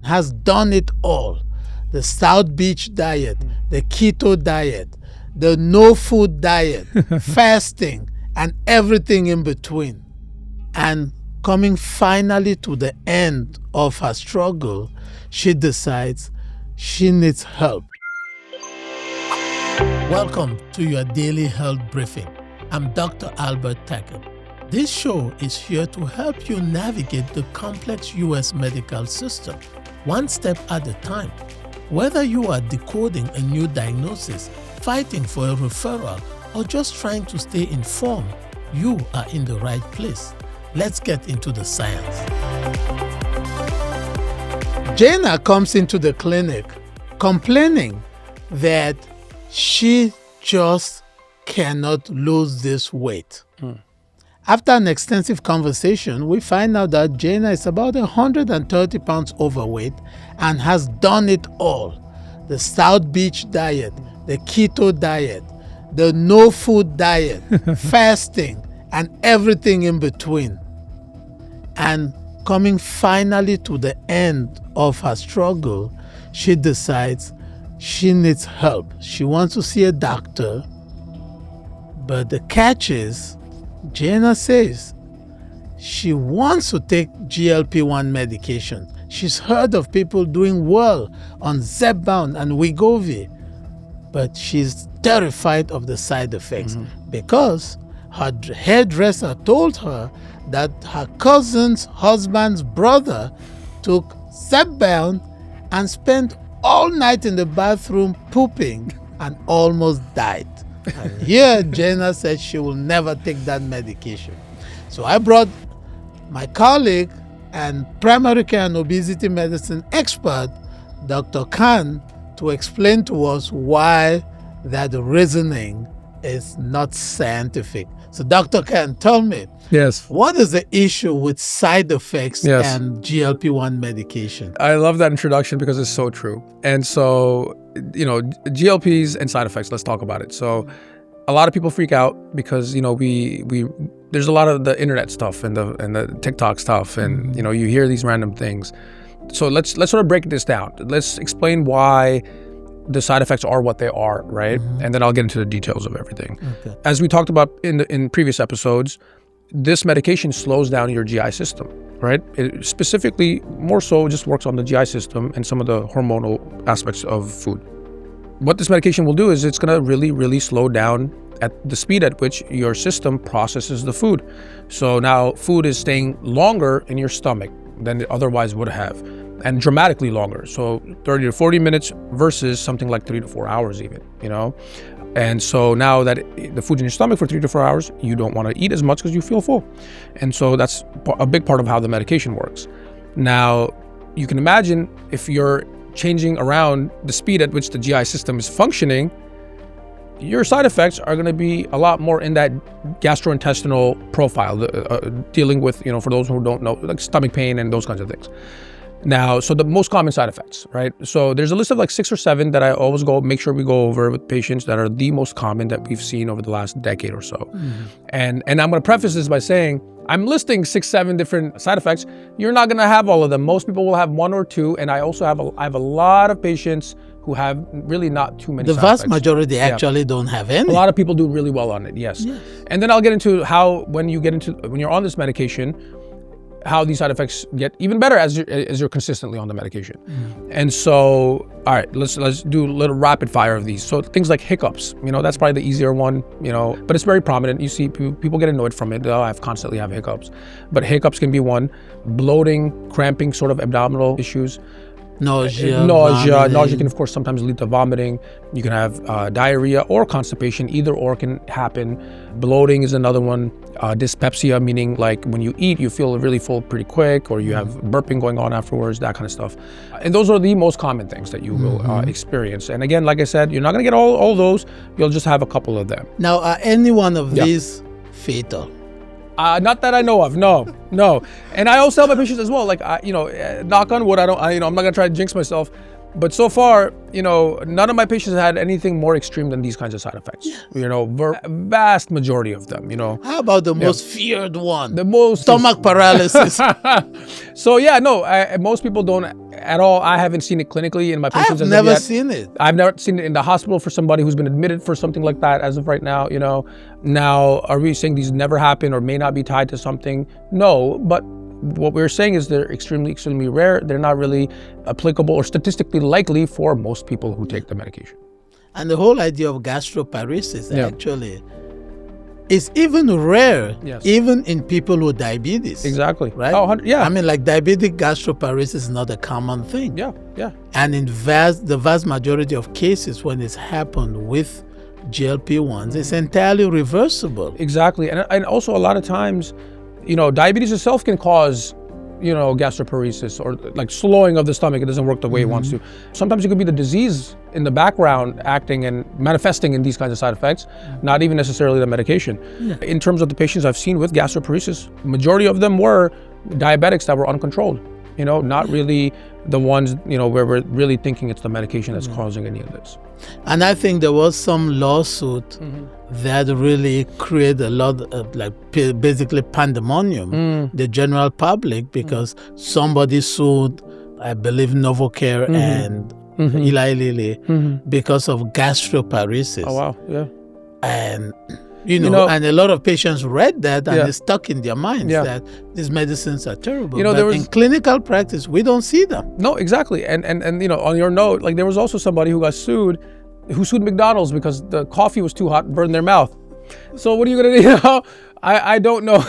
has done it all. The South Beach diet, the keto diet, the no food diet, fasting, and everything in between. And coming finally to the end of her struggle, she decides she needs help. Welcome to your daily health briefing. I'm Dr. Albert Tackett. This show is here to help you navigate the complex U.S. medical system, one step at a time. Whether you are decoding a new diagnosis, fighting for a referral, or just trying to stay informed, you are in the right place. Let's get into the science. Jaina comes into the clinic complaining that she just cannot lose this weight. After an extensive conversation, we find out that Jaina is about 130 pounds overweight and has done it all. The South Beach diet, the keto diet, the no food diet, fasting, and everything in between. And coming finally to the end of her struggle, she decides she needs help. She wants to see a doctor, but the catch is, Jaina says she wants to take GLP-1 medication. She's heard of people doing well on ZepBound and Wegovy, but she's terrified of the side effects because her hairdresser told her that her cousin's husband's brother took ZepBound and spent all night in the bathroom pooping and almost died. And here, Jaina said she will never take that medication. So I brought my colleague and primary care and obesity medicine expert, Dr. Khan, to explain to us why that reasoning is not scientific. So Dr. Khan, tell me, what is the issue with side effects and GLP-1 medication? I love that introduction because it's so true. And so, GLPs and side effects, let's talk about it. So a lot of people freak out because, there's a lot of the internet stuff and the TikTok stuff and, you hear these random things. So let's sort of break this down. Let's explain why the side effects are what they are, right? And then I'll get into the details of everything. Okay. As we talked about in previous episodes, this medication slows down your GI system, right? It specifically, more so, just works on the GI system and some of the hormonal aspects of food. What this medication will do is it's going to really, really slow down at the speed at which your system processes the food. So now food is staying longer in your stomach than it otherwise would have, and dramatically longer. So 30 to 40 minutes versus something like 3 to 4 hours even, And so now that the food's in your stomach for 3 to 4 hours, you don't want to eat as much because you feel full. And so that's a big part of how the medication works. Now, you can imagine if you're changing around the speed at which the GI system is functioning, your side effects are going to be a lot more in that gastrointestinal profile, dealing with, for those who don't know, like stomach pain and those kinds of things. Now, so the most common side effects, right? So there's a list of like 6 or 7 that I always make sure we go over with patients that are the most common that we've seen over the last decade or so. And I'm going to preface this by saying, I'm listing 6, 7 different side effects. You're not going to have all of them. Most people will have 1 or 2. And I also have a lot of patients who have really not too many side effects. The vast majority actually don't have any. A lot of people do really well on it, yes. And then I'll get into how, when you're on this medication, how these side effects get even better as you're consistently on the medication. And so, all right, let's do a little rapid fire of these. So things like hiccups, that's probably the easier one, but it's very prominent. You see people get annoyed from it. I constantly have hiccups, but hiccups can be one. Bloating, cramping, sort of abdominal issues. Nausea can of course sometimes lead to vomiting. You can have diarrhea or constipation, either or can happen. Bloating is another one. Dyspepsia, meaning like when you eat you feel really full pretty quick, or you have burping going on afterwards, that kind of stuff. And those are the most common things that you will experience. And again, like I said, you're not going to get all those. You'll just have a couple of them. Now, are any one of these fatal? Not that I know of, no. And I always tell my patients as well, like, knock on wood, I'm not gonna try to jinx myself. But so far, none of my patients had anything more extreme than these kinds of side effects. Vast majority of them, How about the most feared one? The most stomach paralysis. So most people don't at all. I haven't seen it clinically in my patients. I've never seen it. I've never seen it in the hospital for somebody who's been admitted for something like that as of right now. Now, are we saying these never happen or may not be tied to something? No, but what we're saying is they're extremely, extremely rare. They're not really applicable or statistically likely for most people who take the medication. And the whole idea of gastroparesis actually is even rare, even in people with diabetes. Exactly. Right? Oh, yeah. I mean, like diabetic gastroparesis is not a common thing. Yeah. And in the vast majority of cases when it's happened with GLP-1s, it's entirely reversible. Exactly. And also a lot of times, diabetes itself can cause, gastroparesis or like slowing of the stomach. It doesn't work the way it wants to. Sometimes it could be the disease in the background acting and manifesting in these kinds of side effects, not even necessarily the medication. Yeah. In terms of the patients I've seen with gastroparesis, majority of them were diabetics that were uncontrolled, not really the ones, where we're really thinking it's the medication that's causing any of this. And I think there was some lawsuit that really created a lot of basically pandemonium, the general public, because somebody sued, I believe, Novocare and Eli Lilly because of gastroparesis. Oh, wow. Yeah. And, and a lot of patients read that and it's stuck in their minds that these medicines are terrible. But in clinical practice, we don't see them. No, exactly. And on your note, there was also somebody who sued McDonald's because the coffee was too hot and burned their mouth. So what are you going to do? I don't know.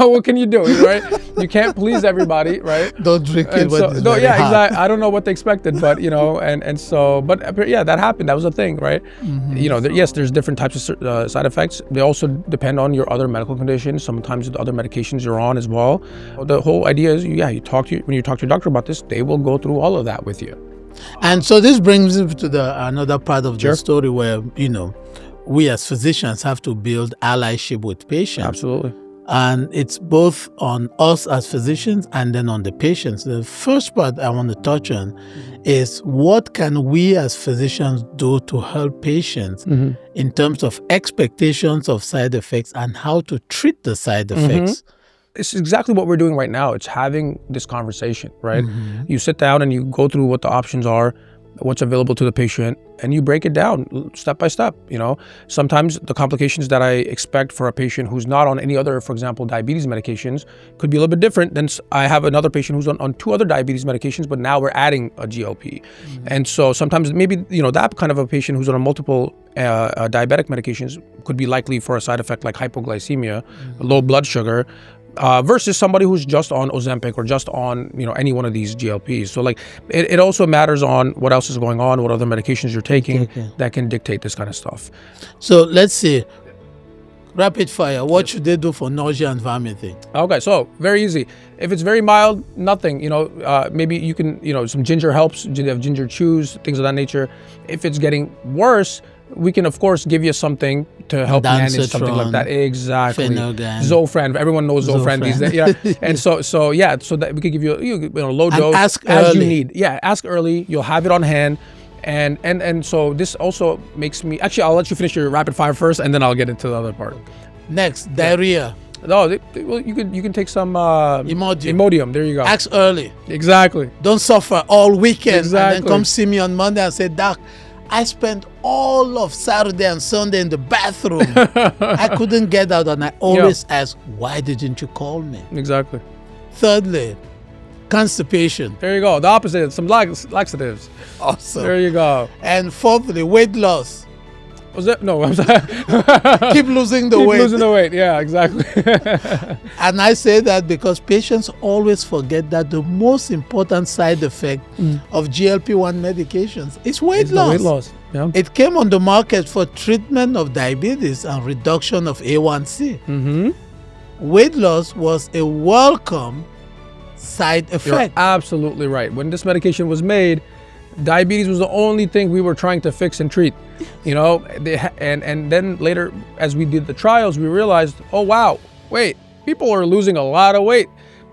What can you do, right? You can't please everybody, right? Don't drink it when it's very hot. Exactly. I don't know what they expected, but, that happened. That was a thing, right? Yes, there's different types of side effects. They also depend on your other medical conditions. Sometimes the other medications you're on as well. The whole idea is, when you talk to your doctor about this, they will go through all of that with you. And so this brings me to another part of the story where, we as physicians have to build allyship with patients. Absolutely. And it's both on us as physicians and then on the patients. The first part I want to touch on is what can we as physicians do to help patients in terms of expectations of side effects and how to treat the side effects. It's exactly what we're doing right now. It's having this conversation, right? You sit down and you go through what the options are, what's available to the patient, and you break it down step by step. Sometimes the complications that I expect for a patient who's not on any other, for example, diabetes medications could be a little bit different than I have another patient who's on 2 other diabetes medications, but now we're adding a GLP. And so sometimes maybe, that kind of a patient who's on multiple diabetic medications could be likely for a side effect like hypoglycemia, low blood sugar, versus somebody who's just on Ozempic or just on, any one of these GLPs. So it also matters on what else is going on, what other medications you're taking that can dictate this kind of stuff. So let's see, rapid fire, what should they do for nausea and vomiting? Okay, so very easy. If it's very mild, nothing, maybe you can, some ginger helps, you have ginger chews, things of that nature. If it's getting worse, we can, of course, give you something to help manage something like that. Exactly. Phenergan. Zofran. Everyone knows Zofran these days. Yeah. And so that we could give you low dose ask as early. you need. Yeah, ask early. You'll have it on hand. And so this also makes me, actually, I'll let you finish your rapid fire first, and then I'll get into the other part. Next, diarrhea. No, you can take some Imodium. There you go. Ask early. Exactly. Don't suffer all weekend Exactly. and then come see me on Monday and say, Doc, I spent all of Saturday and Sunday in the bathroom. I couldn't get out, and I always ask, why didn't you call me? Exactly. Thirdly, constipation. There you go. The opposite, some laxatives. Awesome. There you go. And fourthly, weight loss. Was that? No, I'm sorry. Keep losing the Keep weight. losing the weight. Yeah, exactly. And I say that because patients always forget that the most important side effect of GLP-1 medications is weight loss. Weight loss. Yeah. It came on the market for treatment of diabetes and reduction of A1C. Weight loss was a welcome side effect. You're absolutely right. When this medication was made, diabetes was the only thing we were trying to fix and treat, and then later, as we did the trials, we realized, oh wow, wait, people are losing a lot of weight,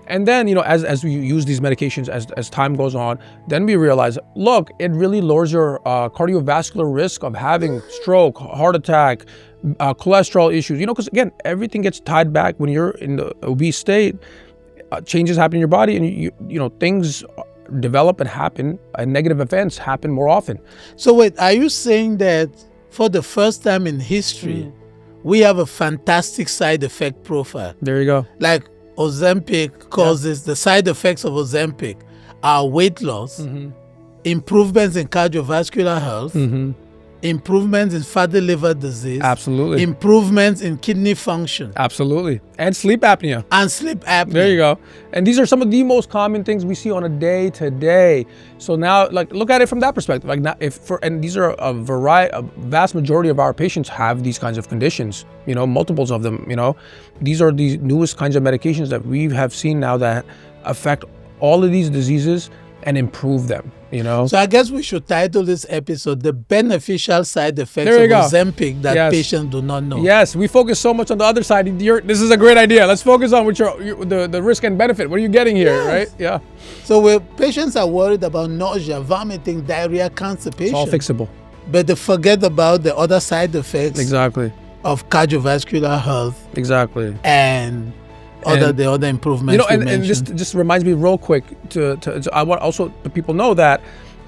And then, as we use these medications, as time goes on, then we realize, look, it really lowers your cardiovascular risk of having stroke, heart attack, cholesterol issues, because again, everything gets tied back when you're in the obese state. Changes happen in your body, and things develop and happen, and negative events happen more often. So wait, are you saying that for the first time in history, we have a fantastic side effect profile? There you go. Like Ozempic causes, the side effects of Ozempic are weight loss, improvements in cardiovascular health, improvements in fatty liver disease, absolutely, improvements in kidney function, absolutely, and sleep apnea. There you go. And these are some of the most common things we see on a day-to-day. So now, look at it from that perspective. And these are a vast majority of our patients have these kinds of conditions. Multiples of them. These are the newest kinds of medications that we have seen now that affect all of these diseases and improve them. So I guess we should title this episode "The Beneficial Side Effects of Ozempic That Patients Do Not Know." Yes, we focus so much on the other side. This is a great idea. Let's focus on the risk and benefit. What are you getting here, right? Yeah. So where patients are worried about nausea, vomiting, diarrhea, constipation, it's all fixable. But they forget about the other side effects. Exactly. Of cardiovascular health. Exactly. And the other improvements and this just reminds me real quick I want also the people know that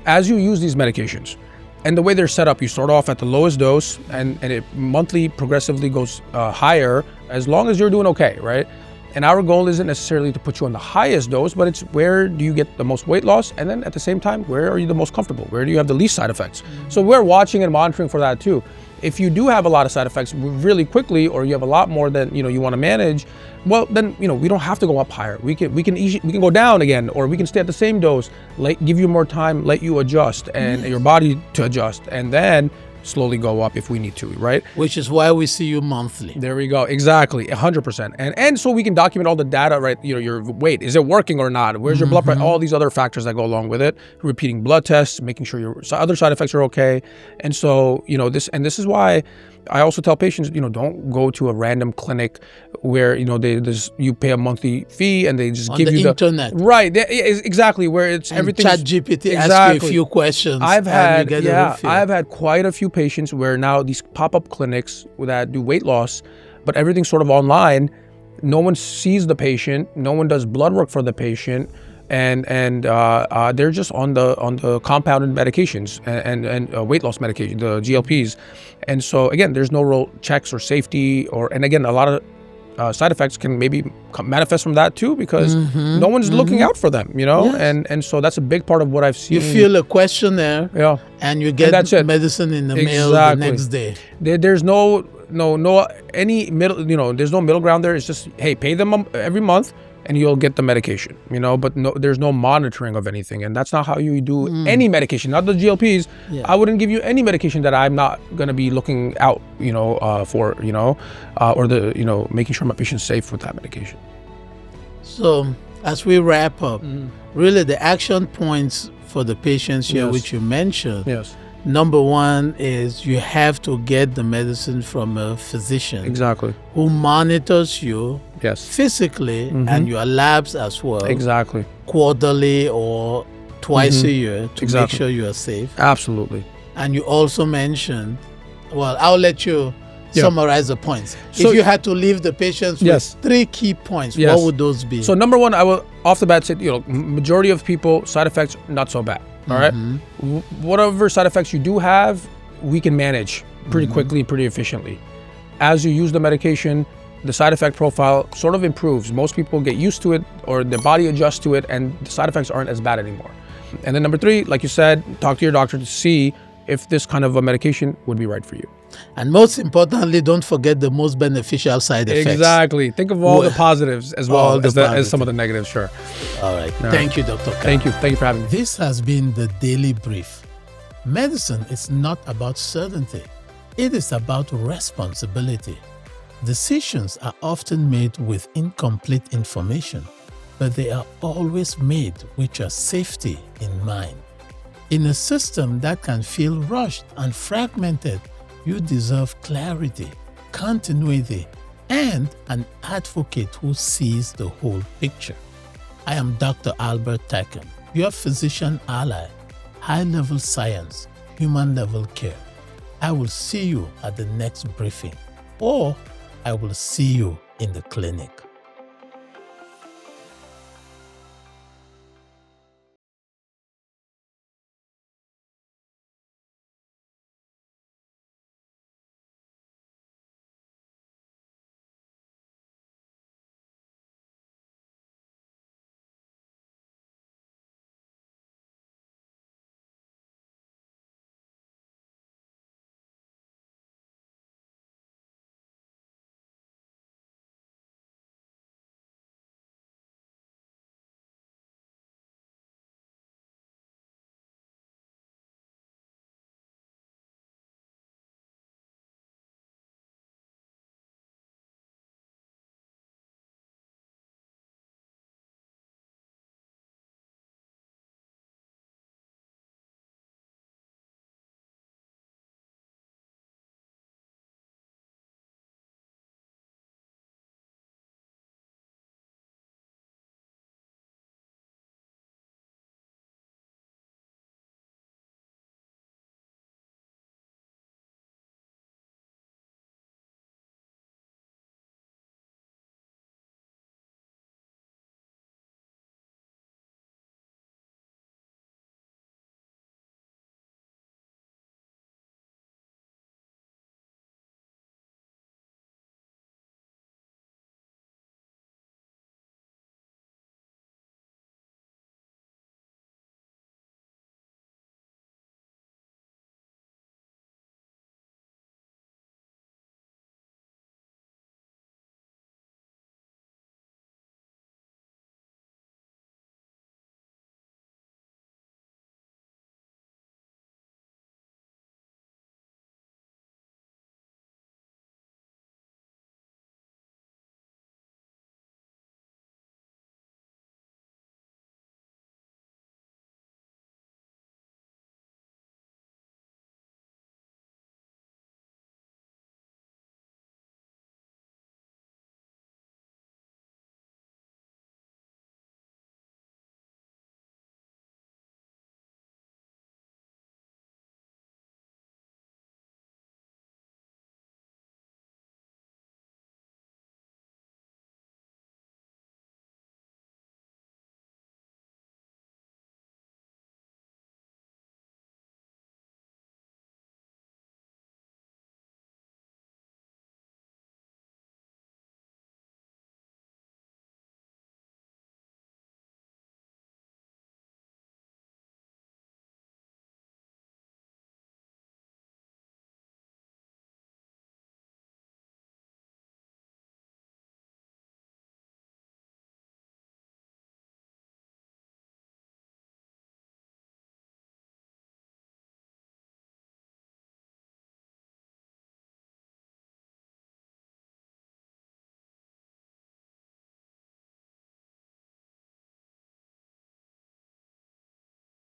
as you use these medications and the way they're set up, you start off at the lowest dose and it monthly progressively goes higher as long as you're doing okay, right? And our goal isn't necessarily to put you on the highest dose, but it's where do you get the most weight loss, and then at the same time, where are you the most comfortable? Where do you have the least side effects? So we're watching and monitoring for that too. If you do have a lot of side effects really quickly, or you have a lot more than you want to manage, well then we don't have to go up higher. We can go down again, or we can stay at the same dose. Give you more time, let you adjust and your body to adjust, and then slowly go up if we need to, right? Which is why we see you monthly. There we go. Exactly, 100%. And so we can document all the data, right? Your weight, is it working or not? Where's your blood pressure? All these other factors that go along with it. Repeating blood tests, making sure your other side effects are okay. And so, this is why I also tell patients, don't go to a random clinic where, you pay a monthly fee and they just give you the internet. Right. Exactly. Where it's everything. ChatGPT asks you a few questions. I've had quite a few patients where now these pop-up clinics that do weight loss, but everything's sort of online. No one sees the patient. No one does blood work for the patient. And they're just on the compounded medications and weight loss medication, the GLPs, and so again, there's no real checks or safety, and again, a lot of side effects can maybe manifest from that too, because no one's looking out for them, and so that's a big part of what I've seen. You fill a questionnaire, and you get medicine in the mail the next day. There's no middle, there's no middle ground there. It's just, hey, pay them every month, and you'll get the medication, but there's no monitoring of anything. And that's not how you do any medication, not the GLPs. I wouldn't give you any medication that I'm not going to be looking out, for, or making sure my patient's safe with that medication. So as we wrap up, really the action points for the patients here, which you mentioned. Yes. Number one is you have to get the medicine from a physician. Exactly. Who monitors you physically and your labs as well. Exactly. Quarterly or twice a year to make sure you are safe. Absolutely. And you also mentioned, well, I'll let you summarize the points. So, if you had to leave the patients with 3 key points, what would those be? So number one, I will off the bat say, majority of people, side effects, not so bad. All right. Whatever side effects you do have, we can manage pretty quickly, pretty efficiently. As you use the medication, the side effect profile sort of improves. Most people get used to it, or their body adjusts to it, and the side effects aren't as bad anymore. And then number 3, like you said, talk to your doctor to see if this kind of a medication would be right for you. And most importantly, don't forget the most beneficial side effects. Exactly. Think of all the positives as well as some of the negatives, sure. All right. Thank you, Dr. Khan. Thank you for having me. This has been the Daily Brief. Medicine is not about certainty. It is about responsibility. Decisions are often made with incomplete information, but they are always made with your safety in mind. In a system that can feel rushed and fragmented, you deserve clarity, continuity, and an advocate who sees the whole picture. I am Dr. Albert Taken, your physician ally, high-level science, human-level care. I will see you at the next briefing, or I will see you in the clinic.